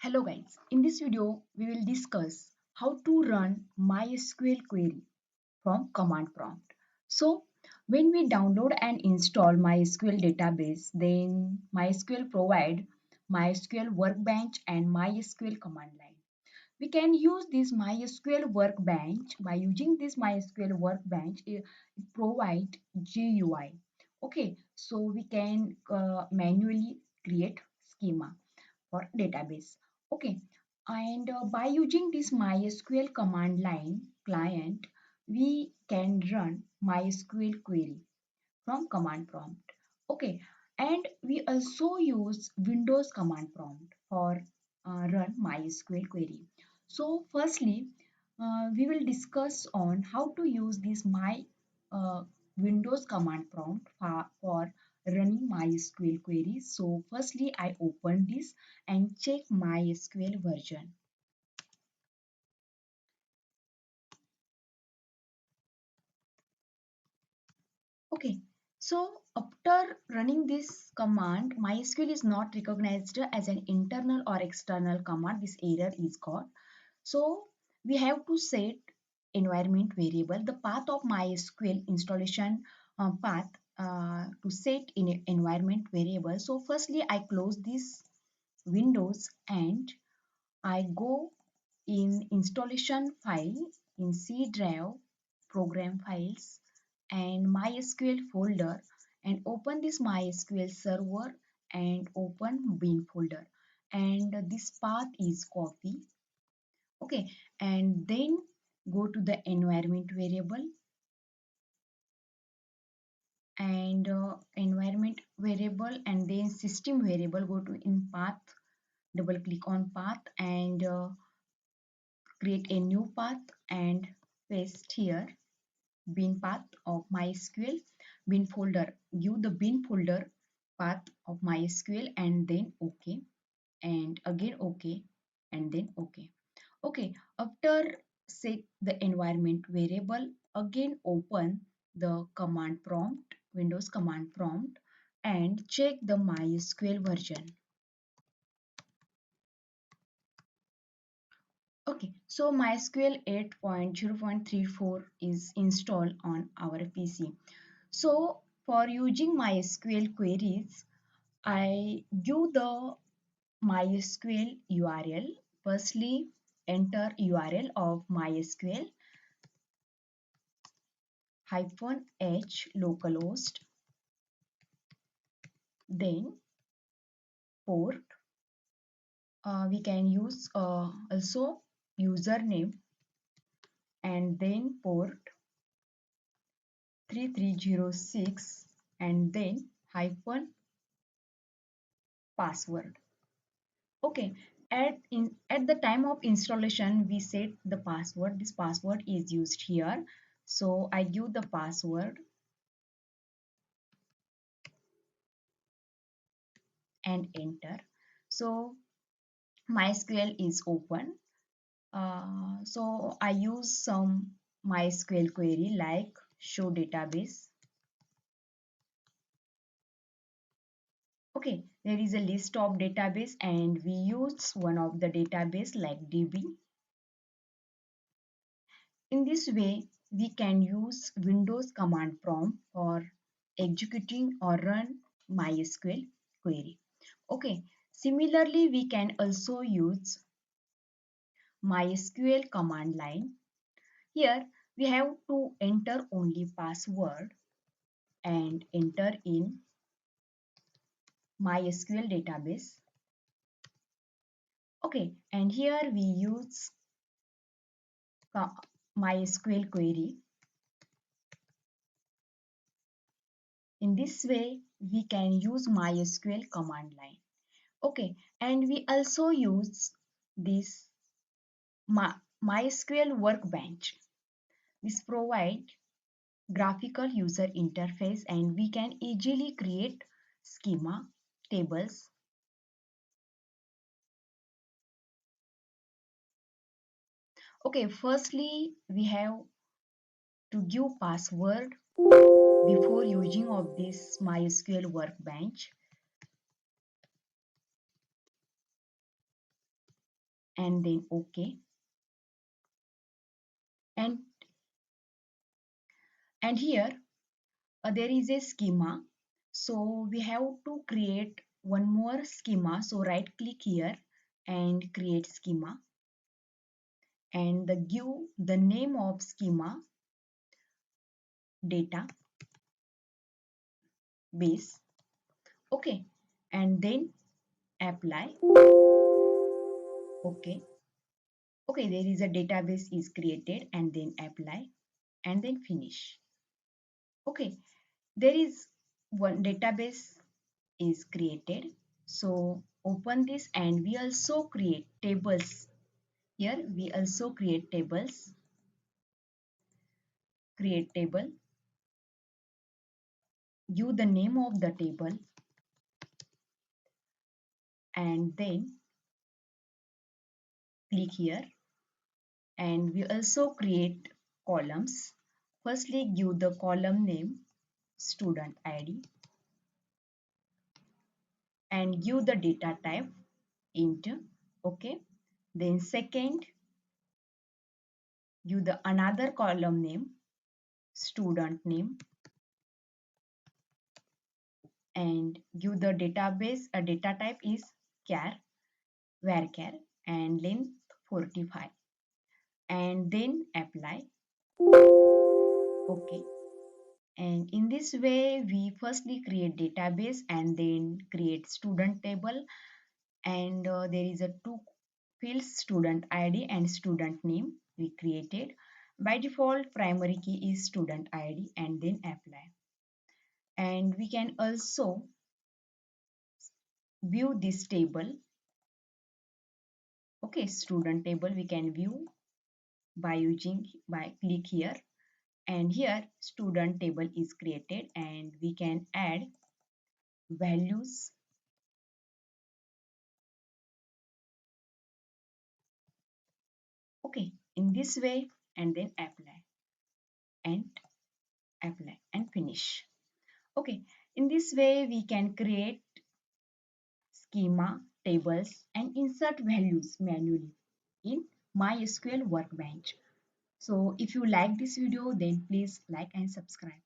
Hello guys, in this video we will discuss how to run MySQL query from command prompt. So when we download and install MySQL database, then MySQL provide MySQL Workbench and MySQL command line. We can use this MySQL Workbench. By using this MySQL Workbench, it provide GUI. Okay, so we can manually create schema for database. Okay, and by using this MySQL command line client, we can run MySQL query from command prompt. Okay, and we also use Windows command prompt for run MySQL query. So firstly, we will discuss on how to use this uh, Windows command prompt for running MySQL queries. So firstly, I open this and check MySQL version. Okay, so after running this command, MySQL is not recognized as an internal or external command. This error is got. So we have to set environment variable, the path of MySQL installation path to set in an environment variable. So firstly, I close this Windows and I go in installation file in C drive, program files and MySQL folder and open this MySQL server and open bin folder, and this path is copy. Okay, and then go to the environment variable and environment variable and then system variable, go to in path, double click on path and create a new path and paste here bin path of MySQL bin folder. Give the bin folder path of MySQL and then OK and again OK and then OK. Okay, after set the environment variable, again open the command prompt, Windows command prompt and check the MySQL version. Okay, so MySQL 8.0.34 is installed on our PC. So for using MySQL queries, I give the MySQL URL. Firstly, enter URL of MySQL -h localhost, then port. We can use also username and then port 3306 and then hyphen password. Okay, at the time of installation we set the password. This password is used here. So I give the password and enter. So MySQL is open. So I use some MySQL query like show database. Okay, there is a list of database and we use one of the database like DB. In this way, we can use Windows command prompt for executing or run MySQL query. Okay, similarly, we can also use MySQL command line. Here, we have to enter only password and enter in MySQL database. Okay, and here we use MySQL query. In this way, we can use MySQL command line. Okay, and we also use this MySQL Workbench. This provide graphical user interface and we can easily create schema, tables. Okay, firstly, we have to give password before using of this MySQL Workbench. and then OK. And here there is a schema. So we have to create one more schema. So right click here and create schema, and give the name of schema data base. Okay, and then apply. Okay, okay, there is a database is created, and then apply, and then finish. Okay, there is one database is created. So open this, and we also create tables. Here we also create tables. Create table, give the name of the table, and then click here, and we also create columns. Firstly, give the column name student ID, and give the data type int. Okay, then second, give the another column name student name, and give the database a data type is char varchar and length 45, and then apply. Okay, and in this way we firstly create database and then create student table, and there is a two fields, student ID and student name we created. By default primary key is student ID, and then apply. And we can also view this table. Okay, student table we can view by click here, and here student table is created, and we can add values. Okay, in this way, and then and apply and finish. Okay, in this way we can create schema, tables, and insert values manually in MySQL Workbench. So if you like this video, then please like and subscribe.